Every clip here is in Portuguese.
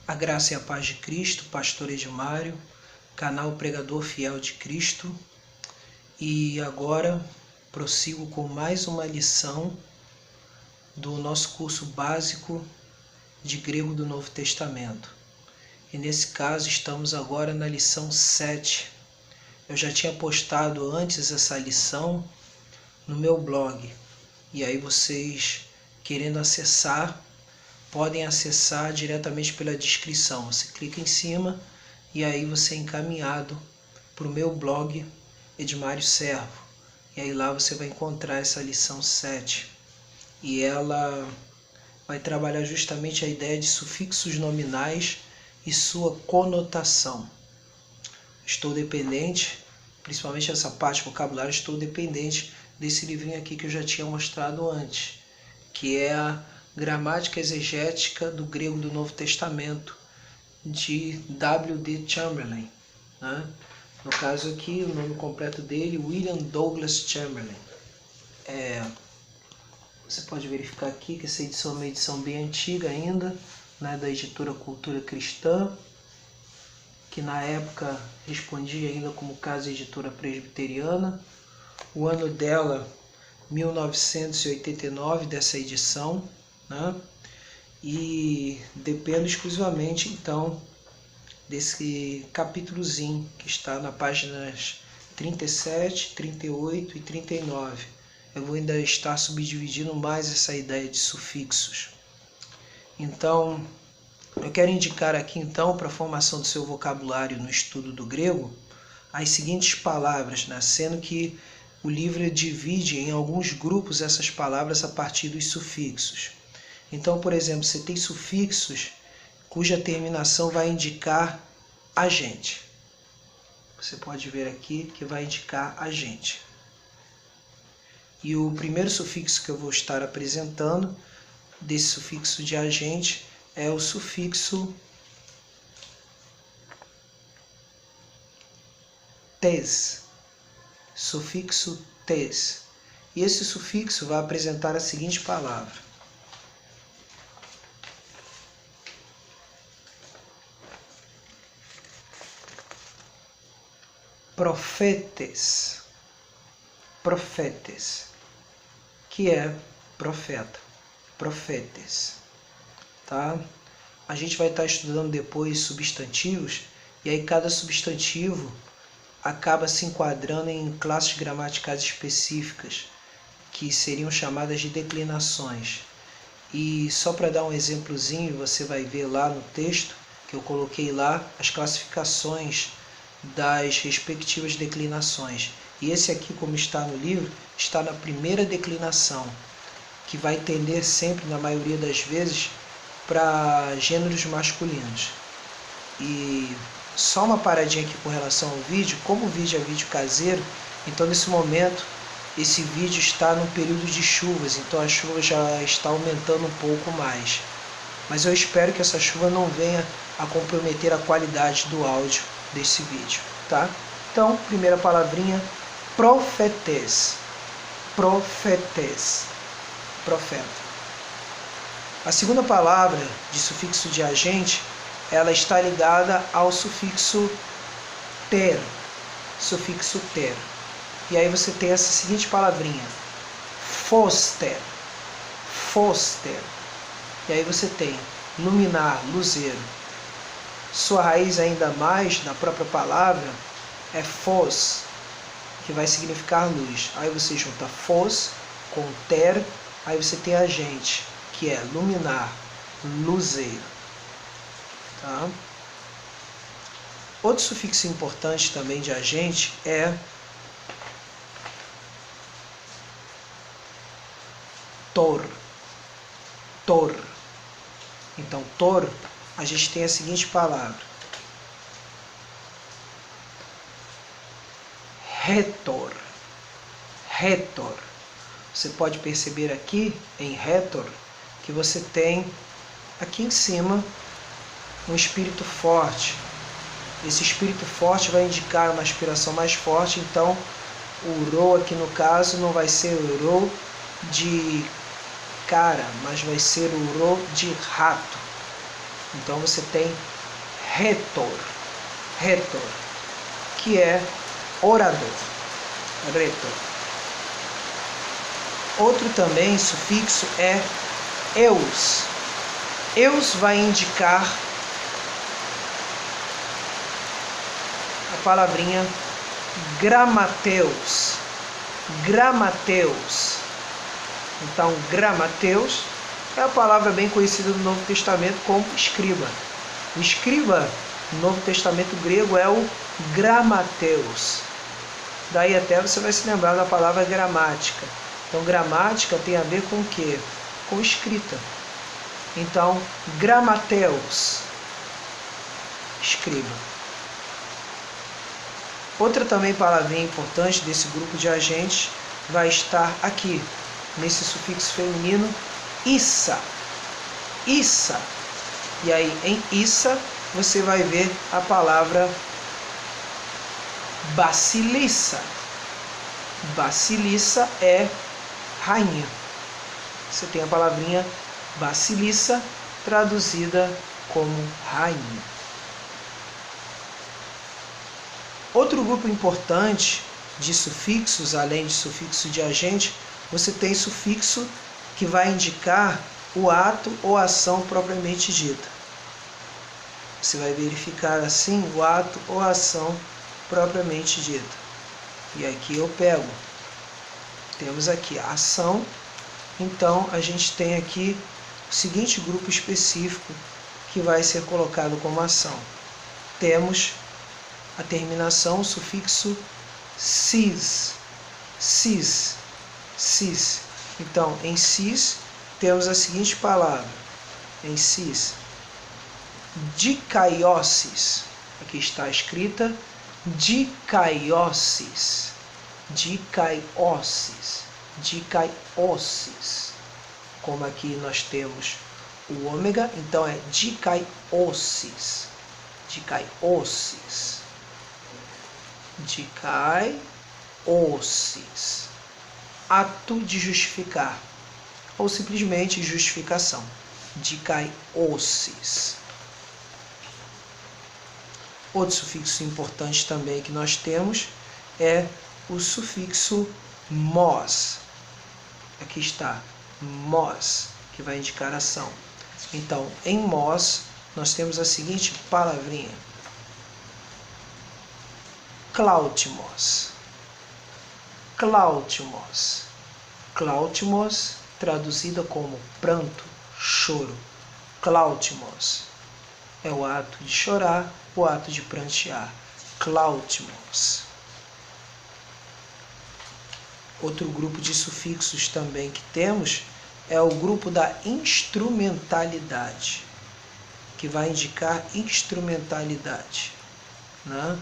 A graça e a paz de Cristo, Pastor Edmário, canal Pregador Fiel de Cristo. E agora prossigo com mais uma lição do nosso curso básico de grego do Novo Testamento. E nesse caso estamos agora na lição 7. Eu já tinha postado antes essa lição no meu blog. E aí vocês, querendo acessar, podem acessar diretamente pela descrição. Você clica em cima e aí você é encaminhado para o meu blog Edmário Servo. E aí lá você vai encontrar essa lição 7. E ela vai trabalhar justamente a ideia de sufixos nominais e sua conotação. Estou dependente, principalmente essa parte vocabulário, estou dependente desse livrinho aqui que eu já tinha mostrado antes, que é a Gramática Exegética do Grego do Novo Testamento, de W.D. Chamberlain, né? No caso aqui, o nome completo dele, William Douglas Chamberlain. Você pode verificar aqui que essa edição é uma edição bem antiga ainda, né, da editora Cultura Cristã, que na época respondia ainda como Casa Editora Presbiteriana. O ano dela, 1989, dessa edição, né? E dependo exclusivamente então desse capítulozinho que está na páginas 37, 38 e 39. Eu vou ainda estar subdividindo mais essa ideia de sufixos. Então, eu quero indicar aqui então para a formação do seu vocabulário no estudo do grego as seguintes palavras, né? Sendo que o livro divide em alguns grupos essas palavras a partir dos sufixos. Então, por exemplo, você tem sufixos cuja terminação vai indicar agente. Você pode ver aqui que vai indicar agente. E o primeiro sufixo que eu vou estar apresentando desse sufixo de agente é o sufixo tes. Sufixo tes. E esse sufixo vai apresentar a seguinte palavra: profetes. Profetes, que é profeta. Profetes, tá? A gente vai estar estudando depois substantivos, e aí cada substantivo acaba se enquadrando em classes gramaticais específicas, que seriam chamadas de declinações. E só para dar um exemplozinho, você vai ver lá no texto que eu coloquei lá as classificações das respectivas declinações. E esse aqui, como está no livro, está na primeira declinação, que vai tender sempre, na maioria das vezes, para gêneros masculinos. E só uma paradinha aqui com relação ao vídeo. Como o vídeo é vídeo caseiro, então nesse momento esse vídeo está no período de chuvas, então a chuva já está aumentando um pouco mais. Mas eu espero que essa chuva não venha a comprometer a qualidade do áudio desse vídeo, tá? Então, primeira palavrinha, profetes. Profetes. Profeta. A segunda palavra de sufixo de agente, ela está ligada ao sufixo ter. Sufixo ter. E aí você tem essa seguinte palavrinha: foster. Foster. E aí você tem luminar, luzeiro. Sua raiz ainda mais na própria palavra é fos, que vai significar luz. Aí você junta fos com ter, aí você tem agente, que é luminar, luzeiro. Tá? Outro sufixo importante também de agente é tor. Tor. Então, tor, a gente tem a seguinte palavra: retor. Retor. Você pode perceber aqui em retor que você tem aqui em cima um espírito forte. Esse espírito forte vai indicar uma aspiração mais forte, então o ro aqui no caso não vai ser o ro de cara, mas vai ser o ro de rato. Então você tem retor, que é orador, retor. Outro também sufixo é eus. Eus vai indicar a palavrinha gramateus. Então, gramateus é a palavra bem conhecida do Novo Testamento como escriba. O escriba no Novo Testamento grego é o gramateus. Daí até você vai se lembrar da palavra gramática. Então, gramática tem a ver com o quê? Com escrita. Então, gramateus, escriba. Outra também palavrinha importante desse grupo de agentes vai estar aqui, nesse sufixo feminino, issa. Issa. E aí, em issa, você vai ver a palavra Basilissa. Basilissa é rainha. Você tem a palavrinha Basilissa, traduzida como rainha. Outro grupo importante de sufixos, além de sufixo de agente, você tem sufixo que vai indicar o ato ou ação propriamente dita. Você vai verificar assim o ato ou ação propriamente dita. E aqui eu pego. Temos aqui a ação. Então a gente tem aqui o seguinte grupo específico que vai ser colocado como ação. Temos a terminação, o sufixo cis. Cis. Cis. Então, em cis, temos a seguinte palavra. Em cis, dikaiossis. Aqui está escrita dikaiossis. Dikaiossis. Dikaiossis. Como aqui nós temos o ômega, então é dikaiossis. Dikaiossis. Dikaiossis. Ato de justificar, ou simplesmente justificação. Dikaiossis. Outro sufixo importante também que nós temos é o sufixo mos. Aqui está, mos, que vai indicar ação. Então, em mos, nós temos a seguinte palavrinha. Klautimos. Klautimos. Klautimos, traduzida como pranto, choro. Klautimos é o ato de chorar, o ato de prantear. Klautimos. Outro grupo de sufixos também que temos é o grupo da instrumentalidade, que vai indicar instrumentalidade, né?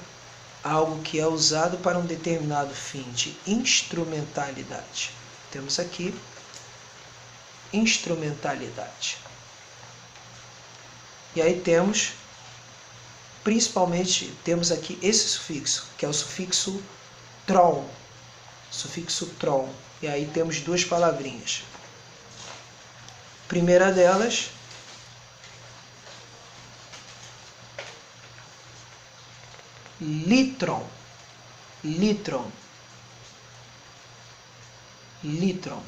Algo que é usado para um determinado fim, de instrumentalidade. Temos aqui instrumentalidade. E aí temos, principalmente, temos aqui esse sufixo, que é o sufixo tron. Sufixo tron. E aí temos duas palavrinhas. Primeira delas, litron. Litron. Litron.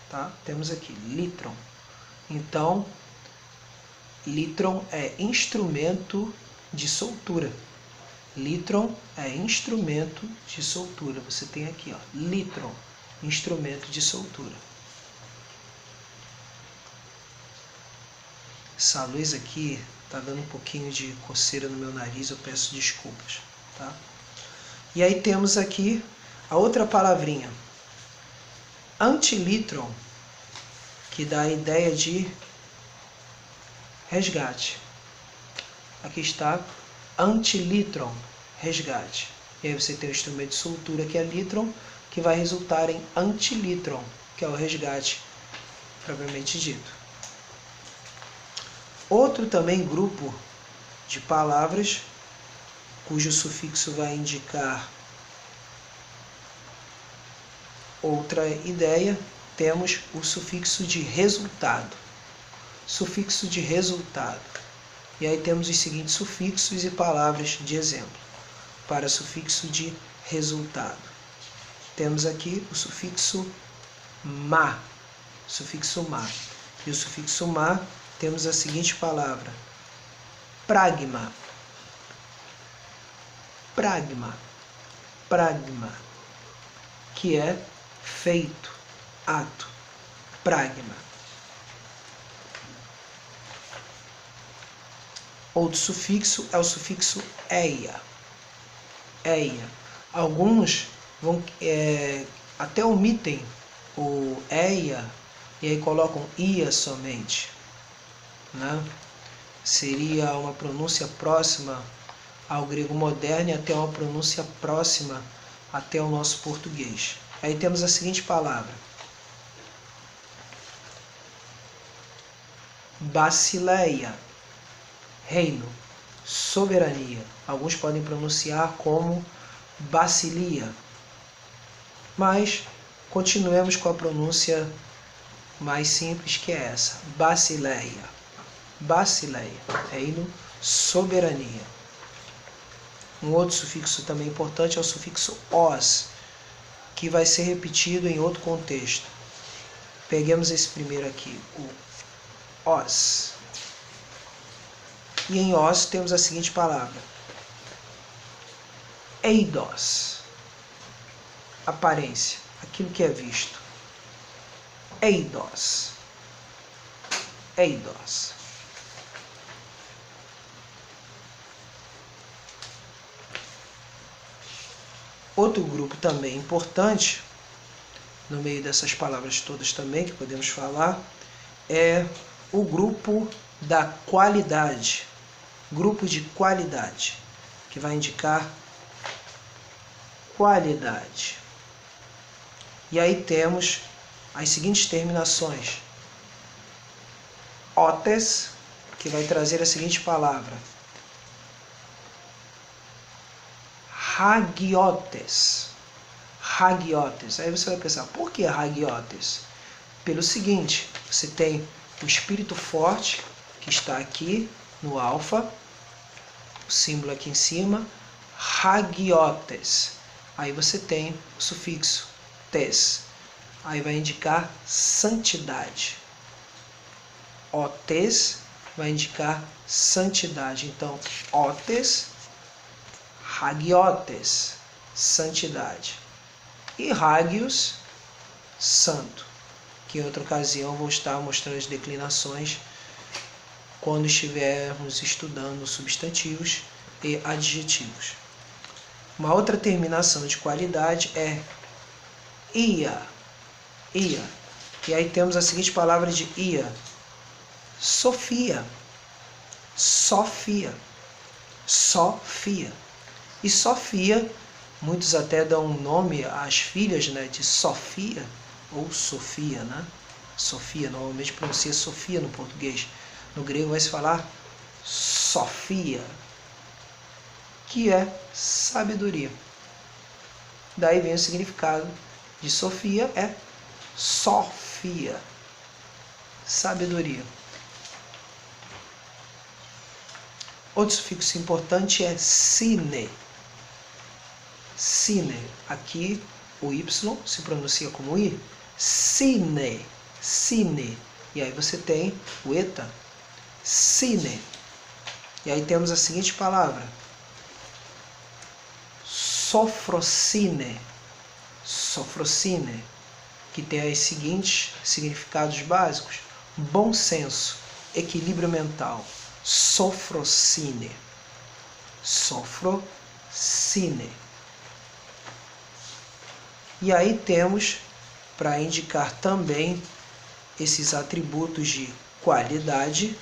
Tá? Temos aqui litron. Então, litron é instrumento de soltura. Litron é instrumento de soltura. Você tem aqui, ó, litron, instrumento de soltura. Essa luz aqui está dando um pouquinho de coceira no meu nariz, eu peço desculpas, tá? E aí temos aqui a outra palavrinha, antilitron, que dá a ideia de resgate. Aqui está antilitron, resgate. E aí você tem o instrumento de soltura, que é litron, que vai resultar em antilitron, que é o resgate propriamente dito. Outro também grupo de palavras cujo sufixo vai indicar outra ideia, temos o sufixo de resultado. Sufixo de resultado. E aí temos os seguintes sufixos e palavras de exemplo. Para sufixo de resultado, temos aqui o sufixo ma, E o sufixo ma temos a seguinte palavra: pragma, que é feito, ato, pragma. Outro sufixo é o sufixo eia. Alguns vão até omitem o eia e aí colocam ia somente, né? Seria uma pronúncia próxima ao grego moderno e até uma pronúncia próxima até o nosso português. Aí temos a seguinte palavra: basileia, reino, soberania. Alguns podem pronunciar como basilia, mas continuemos com a pronúncia mais simples, que é essa: basileia, reino, soberania. Um outro sufixo também importante é o sufixo os, que vai ser repetido em outro contexto. Peguemos esse primeiro aqui, o os. E em os temos a seguinte palavra: eidos, aparência, aquilo que é visto. Eidos. Outro grupo também importante, no meio dessas palavras todas também que podemos falar, é o grupo da qualidade. Grupo de qualidade, que vai indicar qualidade. E aí temos as seguintes terminações: otes, que vai trazer a seguinte palavra: hagiotes. Aí você vai pensar, por que hagiotes? Pelo seguinte: você tem o espírito forte, que está aqui no alfa, o símbolo aqui em cima, hagiotes. Aí você tem o sufixo tes, aí vai indicar santidade. Otes vai indicar santidade. Então, otes, hagiotes, santidade. E hagios, santo, que em outra ocasião vou estar mostrando as declinações quando estivermos estudando substantivos e adjetivos. Uma outra terminação de qualidade é ia. E aí temos a seguinte palavra de ia: Sofia. E Sofia, muitos até dão um nome às filhas, né, de Sofia ou Sofia, né? Sofia, normalmente pronuncia Sofia no português. No grego vai se falar Sofia, que é sabedoria. Daí vem o significado de Sofia, é Sofia, sabedoria. Outro sufixo importante é sine. Aqui o Y se pronuncia como I. Sine. E aí você tem o eta, sine. E aí temos a seguinte palavra: sofrocine, que tem os seguintes significados básicos: bom senso, equilíbrio mental. Sofrocine. E aí temos, para indicar também esses atributos de qualidade,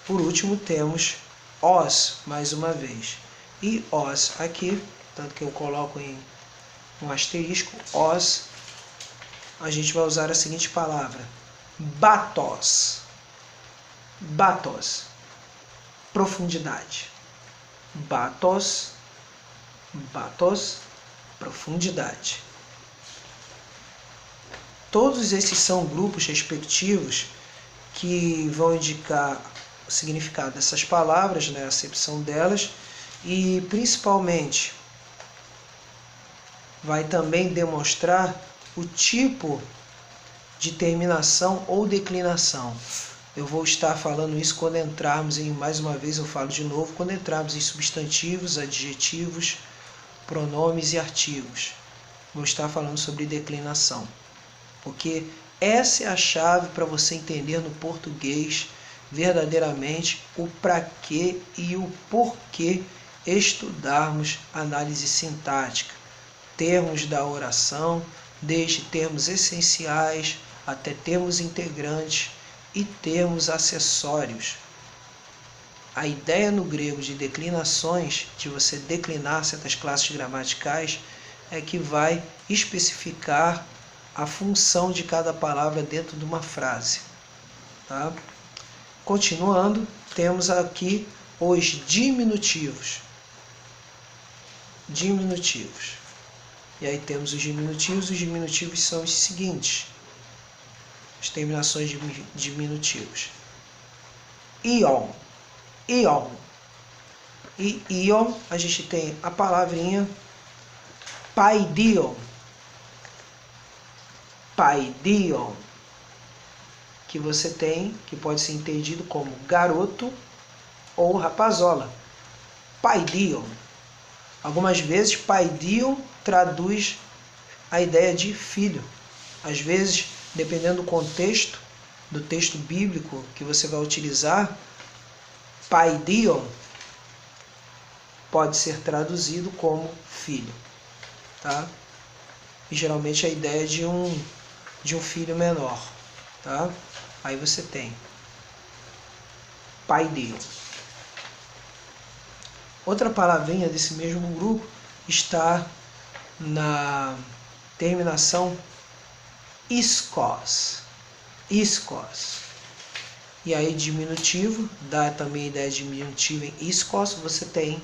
por último temos os, mais uma vez. E os aqui, tanto que eu coloco em um asterisco, os, a gente vai usar a seguinte palavra: batos, profundidade. Batos, profundidade. Todos esses são grupos respectivos que vão indicar o significado dessas palavras, né, a acepção delas, e principalmente vai também demonstrar o tipo de terminação ou declinação. Eu vou estar falando isso quando entrarmos em, mais uma vez eu falo de novo, quando entrarmos em substantivos, adjetivos, pronomes e artigos. Vou estar falando sobre declinação, porque essa é a chave para você entender no português verdadeiramente o para quê e o porquê estudarmos análise sintática, termos da oração, desde termos essenciais até termos integrantes e termos acessórios. A ideia no grego de declinações, de você declinar certas classes gramaticais, é que vai especificar a função de cada palavra dentro de uma frase. Tá? Continuando, temos aqui os diminutivos. Diminutivos. E aí temos os diminutivos são os seguintes. As terminações de diminutivos. Ion. Ion. E ion, a gente tem a palavrinha paidion. Paidion. Que você tem, que pode ser entendido como garoto ou rapazola. Paidion. Algumas vezes, paidion traduz a ideia de filho. Às vezes, dependendo do contexto, do texto bíblico que você vai utilizar, paidion pode ser traduzido como filho. Tá? E geralmente a ideia de um filho menor. Tá? Aí você tem paidion. Outra palavrinha desse mesmo grupo está na terminação iskos. Iskos. E aí diminutivo, dá também a ideia de diminutivo em iskos, você tem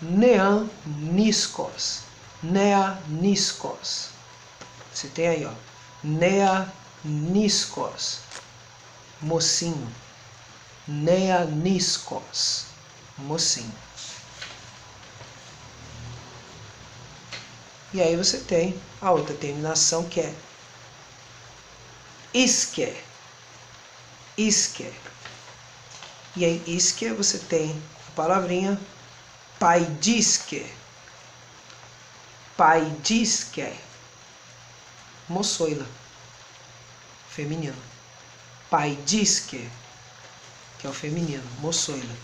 neaniskos. Neaniskos. Você tem aí, ó, neaniskos. Mocinho. Neaniskos. Mocinho. E aí você tem a outra terminação que é iske. Iske. E aí iske você tem a palavrinha paidiske. Paidiske. Moçoila. Feminino. Paidiske, que é o feminino, moçoila.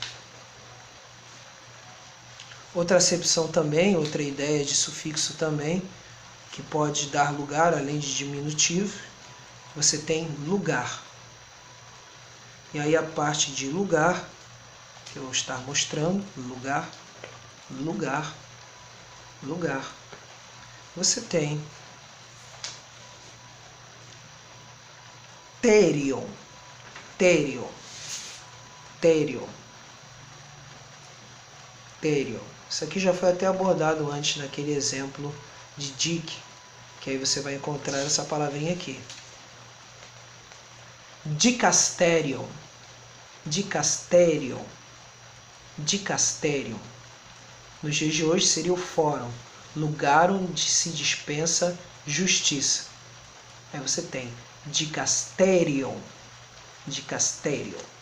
Outra acepção também, outra ideia de sufixo também, que pode dar lugar, além de diminutivo, você tem lugar. E aí a parte de lugar, que eu vou estar mostrando, lugar, lugar, lugar. Você tem terion, terion, terion, terion. Isso aqui já foi até abordado antes naquele exemplo de dic, que aí você vai encontrar essa palavrinha aqui. Dicasterion, dicasterion, dicasterion. Nos dias de hoje seria o fórum, lugar onde se dispensa justiça. Aí você tem dicasterion, dicasterion.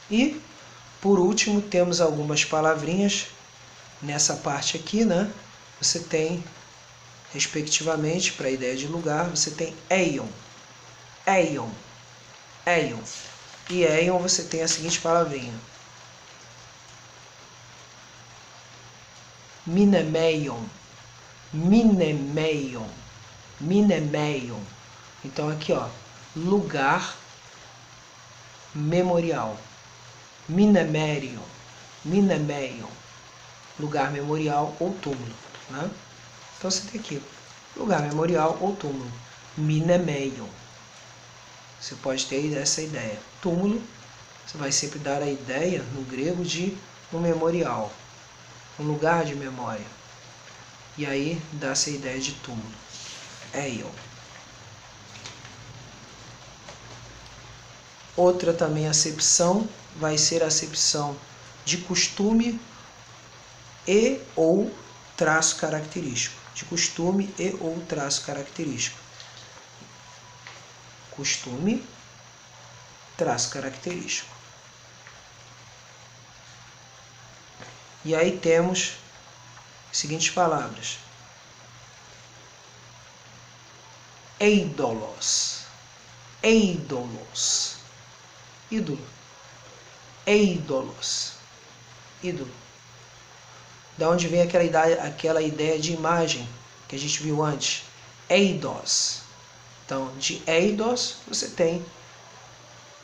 E, por último, temos algumas palavrinhas nessa parte aqui, né? Você tem, respectivamente, para a ideia de lugar, você tem eion, eion, eion. E eion você tem a seguinte palavrinha. Minemeion, minemeion, minemeion. Então aqui, ó, lugar memorial. Minemerion, minemeion, lugar memorial ou túmulo, né? Então você tem aqui, lugar memorial ou túmulo, minemeion. Você pode ter essa ideia. Túmulo, você vai sempre dar a ideia, no grego, de um memorial, um lugar de memória. E aí dá-se a ideia de túmulo, eion. Outra também acepção vai ser a acepção de costume e ou traço característico. De costume e ou traço característico. Costume, traço característico. E aí temos as seguintes palavras. Eidolos. Eidolos. Ídolo. Eidolos. Ídolo. Da onde vem aquela ideia de imagem que a gente viu antes? Eidos. Então, de eidos, você tem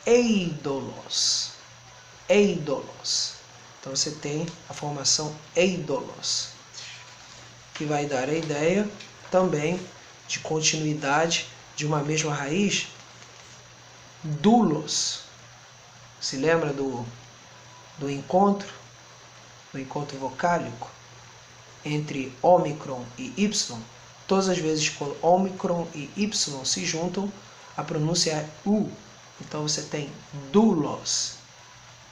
eidolos. Eidolos. Então, você tem a formação eidolos, que vai dar a ideia também de continuidade de uma mesma raiz, doulos. Se lembra do encontro vocálico entre ômicron e y? Todas as vezes quando ômicron e y se juntam, a pronúncia é u. Então você tem doulos,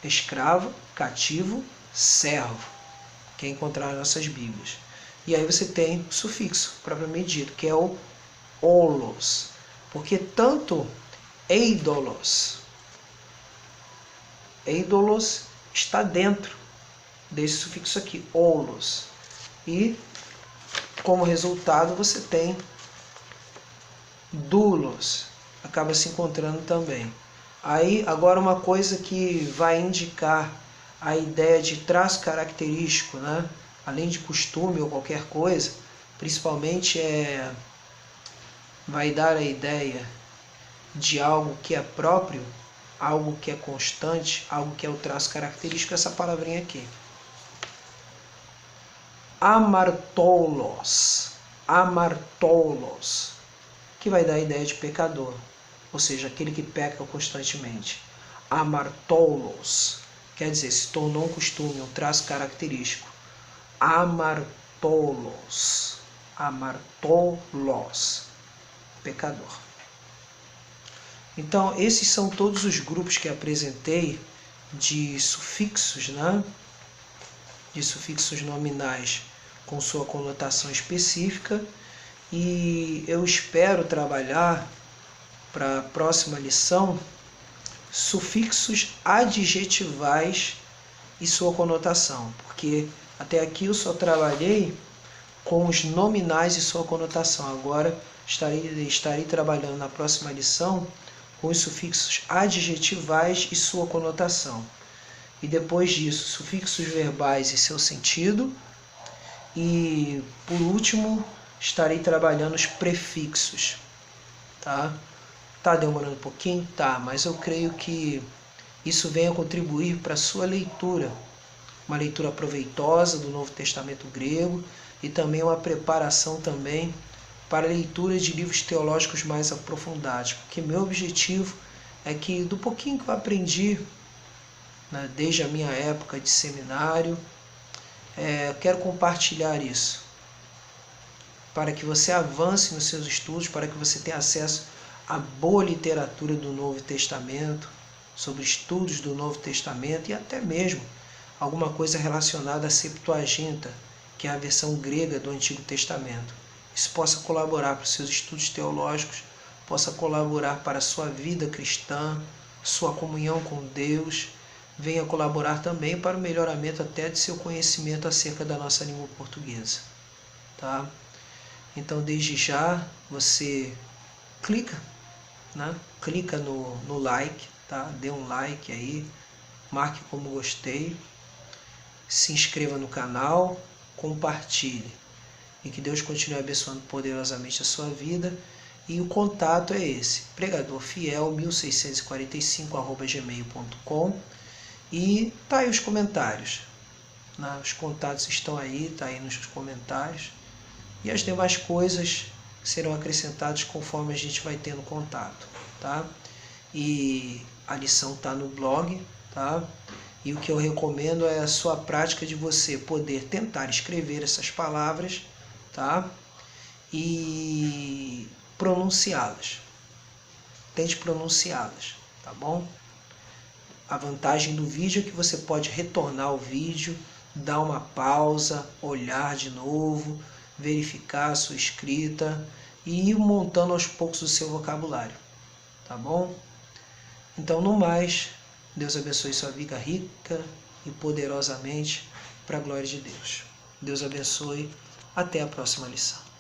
escravo, cativo, servo, que é encontrar nas nossas Bíblias. E aí você tem o sufixo propriamente dito, que é o olos, porque tanto eidolos está dentro desse sufixo aqui, olos, e como resultado você tem doulos, acaba se encontrando também. Aí agora uma coisa que vai indicar a ideia de traço característico, né? Além de costume ou qualquer coisa, principalmente vai dar a ideia de algo que é próprio, algo que é constante, algo que é o traço característico, essa palavrinha aqui. Amartolos, amartolos, que vai dar a ideia de pecador, ou seja, aquele que peca constantemente. Amartolos, quer dizer, se tornou um costume, um traço característico. Amartolos, amartolos, pecador. Então, esses são todos os grupos que apresentei de sufixos, né? De sufixos nominais com sua conotação específica, e eu espero trabalhar para a próxima lição sufixos adjetivais e sua conotação, porque até aqui eu só trabalhei com os nominais e sua conotação. Agora estarei trabalhando na próxima lição com os sufixos adjetivais e sua conotação. E depois disso, sufixos verbais e seu sentido. E, por último, estarei trabalhando os prefixos. Tá demorando um pouquinho? Tá, mas eu creio que isso venha contribuir para a sua leitura. Uma leitura proveitosa do Novo Testamento grego e também uma preparação também para a leitura de livros teológicos mais aprofundados. Porque meu objetivo é que, do pouquinho que eu aprendi, né, desde a minha época de seminário, quero compartilhar isso, para que você avance nos seus estudos, para que você tenha acesso à boa literatura do Novo Testamento, sobre estudos do Novo Testamento e até mesmo alguma coisa relacionada à Septuaginta, que é a versão grega do Antigo Testamento. Isso possa colaborar para os seus estudos teológicos, possa colaborar para a sua vida cristã, sua comunhão com Deus, venha colaborar também para o melhoramento até de seu conhecimento acerca da nossa língua portuguesa. Tá? Então, desde já, você clica no like, tá? Dê um like aí, marque como gostei, se inscreva no canal, compartilhe. E que Deus continue abençoando poderosamente a sua vida. E o contato é esse, pregadorfiel1645@gmail.com. E tá aí os comentários, né? Os contatos estão aí, tá aí nos comentários. E as demais coisas serão acrescentadas conforme a gente vai tendo contato, tá? E a lição tá no blog, tá? E o que eu recomendo é a sua prática de você poder tentar escrever essas palavras, tá? E pronunciá-las. Tente pronunciá-las, tá bom? A vantagem do vídeo é que você pode retornar ao vídeo, dar uma pausa, olhar de novo, verificar a sua escrita e ir montando aos poucos o seu vocabulário, tá bom? Então, no mais, Deus abençoe sua vida rica e poderosamente para a glória de Deus. Deus abençoe. Até a próxima lição.